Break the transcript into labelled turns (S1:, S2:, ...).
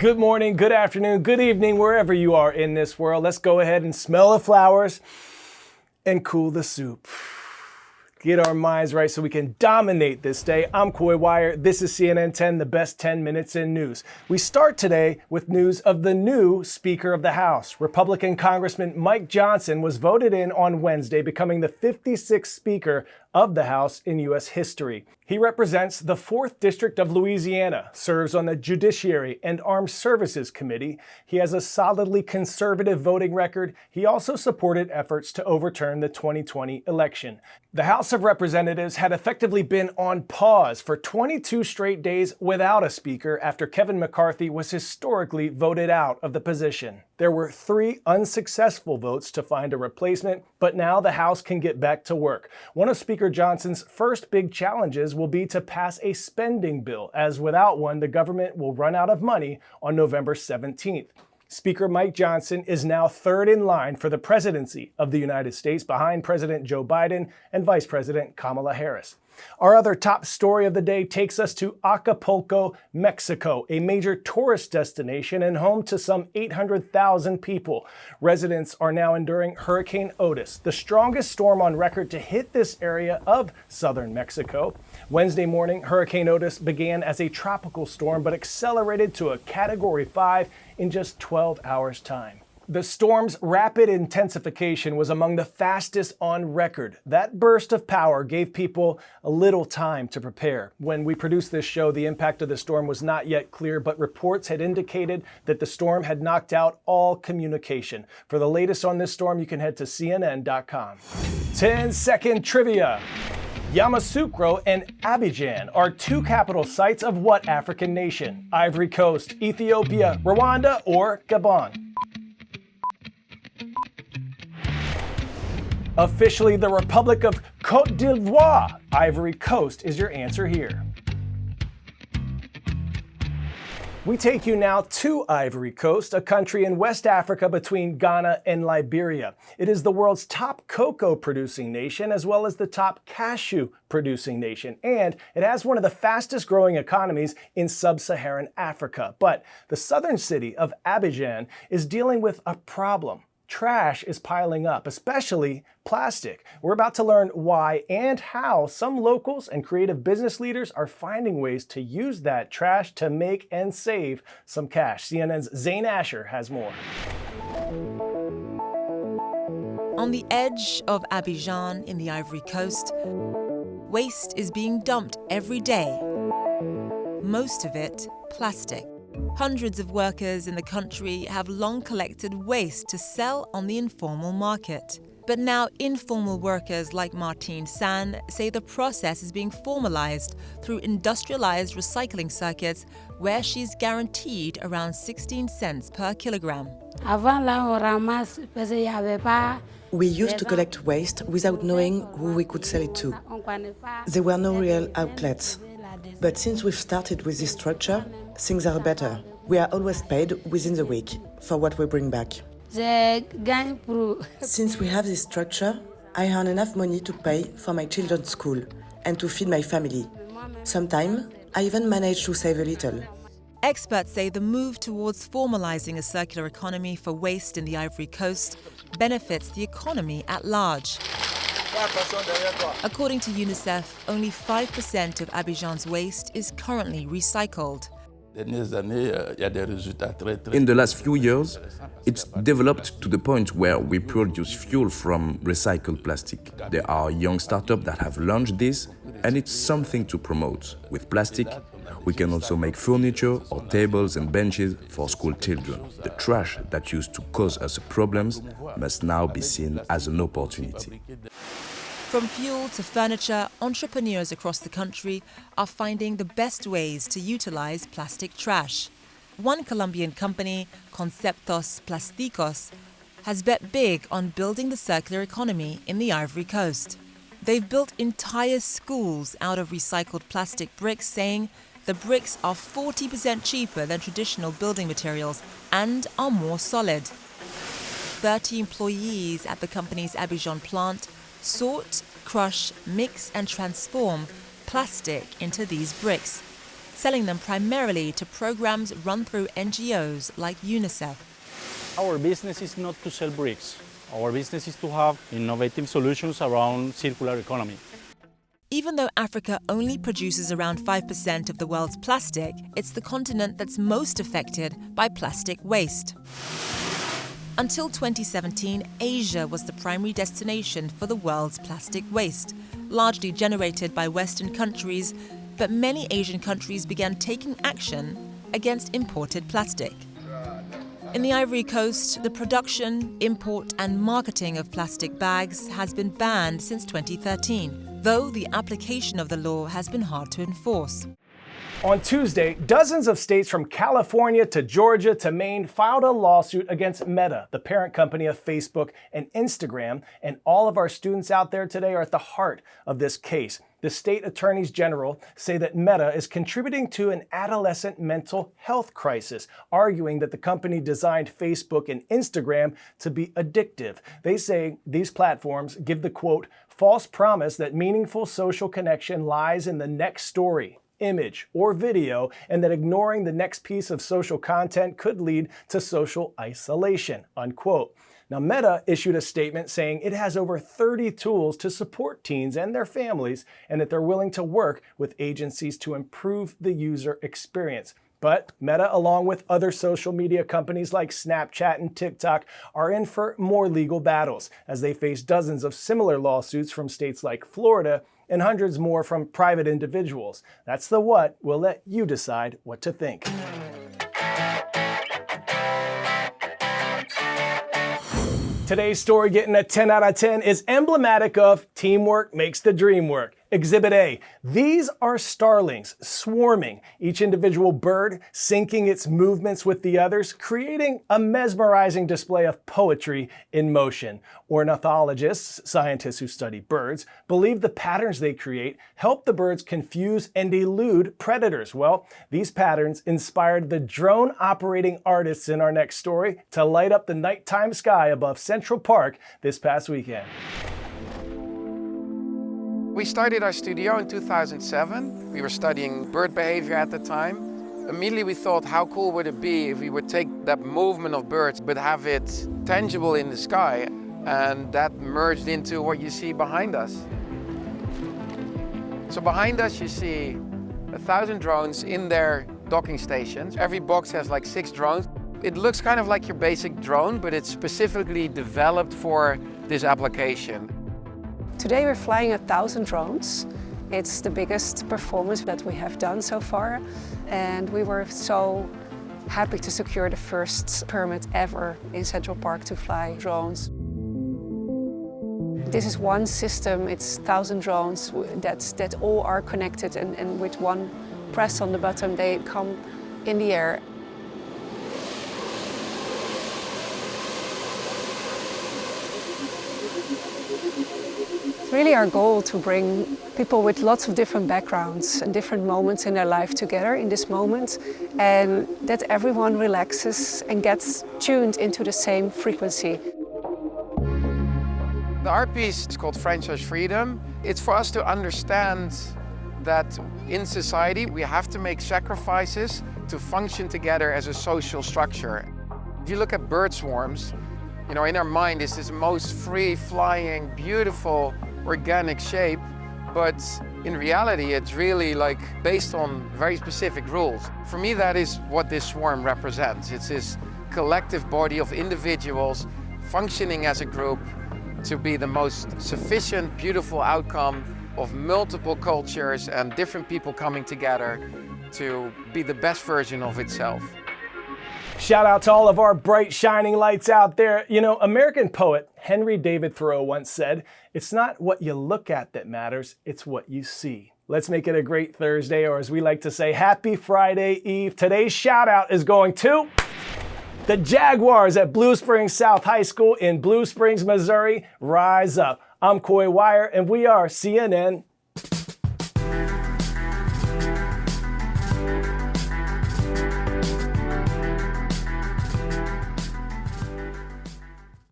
S1: Good morning, good afternoon, good evening, wherever you are in this world. Let's go ahead and smell the flowers and cool the soup. Get our minds right so we can dominate this day. I'm Coy Wire. This is CNN 10, the best 10 minutes in news. We start today with news of the new Speaker of the House. Republican Congressman Mike Johnson was voted in on Wednesday, becoming the 56th Speaker of the House in U.S. history. He represents the 4th District of Louisiana, serves on the Judiciary and Armed Services Committee. He has a solidly conservative voting record. He also supported efforts to overturn the 2020 election. The House of Representatives had effectively been on pause for 22 straight days without a speaker after Kevin McCarthy was historically voted out of the position. There were 3 unsuccessful votes to find a replacement, but now the House can get back to work. One of Speaker Johnson's first big challenges will be to pass a spending bill, as without one, the government will run out of money on November 17th. Speaker Mike Johnson is now 3rd in line for the presidency of the United States, behind President Joe Biden and Vice President Kamala Harris. Our other top story of the day takes us to Acapulco, Mexico, a major tourist destination and home to some 800,000 people. Residents are now enduring Hurricane Otis, the strongest storm on record to hit this area of southern Mexico. Wednesday morning, Hurricane Otis began as a tropical storm but accelerated to a Category 5 in just 12 hours' time. The storm's rapid intensification was among the fastest on record. That burst of power gave people a little time to prepare. When we produced this show, the impact of the storm was not yet clear, but reports had indicated that the storm had knocked out all communication. For the latest on this storm, you can head to CNN.com. 10-second trivia. Yamoussoukro and Abidjan are 2 capital sites of what African nation? Ivory Coast, Ethiopia, Rwanda, or Gabon? Officially the Republic of Côte d'Ivoire, Ivory Coast is your answer here. We take you now to Ivory Coast, a country in West Africa between Ghana and Liberia. It is the world's top cocoa producing nation, as well as the top cashew producing nation, and it has one of the fastest growing economies in sub-Saharan Africa. But the southern city of Abidjan is dealing with a problem. Trash is piling up, especially plastic. We're about to learn why and how some locals and creative business leaders are finding ways to use that trash to make and save some cash. CNN's Zane Asher has more.
S2: On the edge of Abidjan in the Ivory Coast, waste is being dumped every day. Most of it plastic. Hundreds of workers in the country have long collected waste to sell on the informal market. But now informal workers like Martine San say the process is being formalized through industrialized recycling circuits where she's guaranteed around 16 cents per kilogram.
S3: We used to collect waste without knowing who we could sell it to. There were no real outlets. But since we've started with this structure, things are better. We are always paid within the week for what we bring back. Since we have this structure, I earn enough money to pay for my children's school and to feed my family. Sometimes, I even manage to save a little.
S2: Experts say the move towards formalizing a circular economy for waste in the Ivory Coast benefits the economy at large. According to UNICEF, only 5% of Abidjan's waste is currently recycled.
S4: In the last few years, it's developed to the point where we produce fuel from recycled plastic. There are young startups that have launched this, and it's something to promote. With plastic, we can also make furniture or tables and benches for school children. The trash that used to cause us problems must now be seen as an opportunity.
S2: From fuel to furniture, entrepreneurs across the country are finding the best ways to utilize plastic trash. One Colombian company, Conceptos Plásticos, has bet big on building the circular economy in the Ivory Coast. They've built entire schools out of recycled plastic bricks, saying the bricks are 40% cheaper than traditional building materials and are more solid. 30 employees at the company's Abidjan plant sort, crush, mix and transform plastic into these bricks. selling them primarily to programs run through NGOs like UNICEF.
S5: Our business is not to sell bricks. Our business is to have innovative solutions around circular economy.
S2: Even though Africa only produces around 5% of the world's plastic, it's the continent that's most affected by plastic waste. Until 2017, Asia was the primary destination for the world's plastic waste, largely generated by Western countries, but many Asian countries began taking action against imported plastic. In the Ivory Coast, the production, import and marketing of plastic bags has been banned since 2013, though the application of the law has been hard to enforce.
S1: On Tuesday, dozens of states from California to Georgia to Maine filed a lawsuit against Meta, the parent company of Facebook and Instagram, and all of our students out there today are at the heart of this case. The state attorneys general say that Meta is contributing to an adolescent mental health crisis, arguing that the company designed Facebook and Instagram to be addictive. They say these platforms give the, quote, false promise that meaningful social connection lies in the next story, image, or video, and that ignoring the next piece of social content could lead to social isolation, unquote. Now, Meta issued a statement saying it has over 30 tools to support teens and their families, and that they're willing to work with agencies to improve the user experience. But Meta, along with other social media companies like Snapchat and TikTok, are in for more legal battles as they face dozens of similar lawsuits from states like Florida and hundreds more from private individuals. That's the what. We'll let you decide what to think. Today's story getting a 10 out of 10 is emblematic of teamwork makes the dream work. Exhibit A. These are starlings swarming, each individual bird syncing its movements with the others, creating a mesmerizing display of poetry in motion. Ornithologists, scientists who study birds, believe the patterns they create help the birds confuse and elude predators. Well, these patterns inspired the drone operating artists in our next story to light up the nighttime sky above Central Park this past weekend.
S6: We started our studio in 2007. We were studying bird behavior at the time. Immediately we thought, how cool would it be if we would take that movement of birds but have it tangible in the sky? And that merged into what you see behind us. So behind us you see 1,000 drones in their docking stations. Every box has like 6 drones. It looks kind of like your basic drone, but it's specifically developed for this application.
S7: Today we're flying 1,000 drones. It's the biggest performance that we have done so far, and we were so happy to secure the first permit ever in Central Park to fly drones. This is one system, it's 1,000 drones that all are connected, and with one press on the button they come in the air. Really our goal to bring people with lots of different backgrounds and different moments in their life together in this moment, and that everyone relaxes and gets tuned into the same frequency.
S6: The art piece is called Franchise Freedom. It's for us to understand that in society we have to make sacrifices to function together as a social structure. If you look at bird swarms, you know, in our mind it's this most free-flying, beautiful, organic shape, but in reality it's really like based on very specific rules. For me, that is what this swarm represents. It's this collective body of individuals functioning as a group to be the most sufficient, beautiful outcome of multiple cultures and different people coming together to be the best version of itself.
S1: Shout out to all of our bright, shining lights out there. You know, American poet Henry David Thoreau once said, "It's not what you look at that matters, it's what you see." Let's make it a great Thursday, or as we like to say, happy Friday Eve. Today's shout out is going to the Jaguars at Blue Springs South High School in Blue Springs, Missouri. Rise up. I'm Coy Wire, and we are CNN